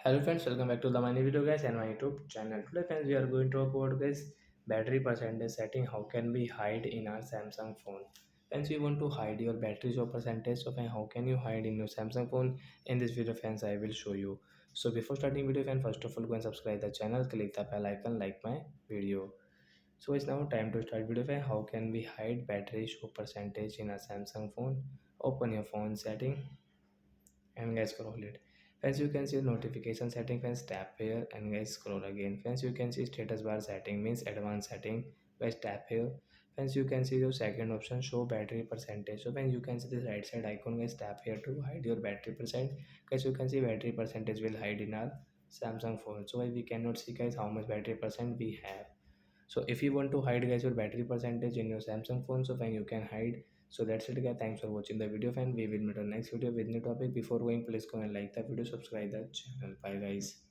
Hello friends, welcome back to the my new video guys and my YouTube channel. Today friends, we are going to talk about guys battery percentage setting. How can we hide in our Samsung phone? Friends, you want to hide your batteries or percentage. So friends, how can you hide in your Samsung phone? In this video friends, I will show you. So before starting video friends, first of all go and subscribe the channel, click the bell icon, like my video. So it's now time to start video friends. How can we hide batteries or percentage in a Samsung phone? Open your phone setting and guys scroll it. Friends, you can see notification setting. Friends, tap here and guys scroll again. Friends, you can see status bar setting, means advanced setting. Guys, tap here. Friends, you can see your second option, show battery percentage. So when you can see this right side icon, guys, tap here to hide your battery percent. Guys, you can see battery percentage will hide in our Samsung phone. So we cannot see guys how much battery percent we have. So if you want to hide guys your battery percentage in your Samsung phone, so fine, you can hide. So that's it guys, thanks for watching the video, fan. We will meet on next video with new topic. Before going, please go and like the video, subscribe the channel. Bye guys.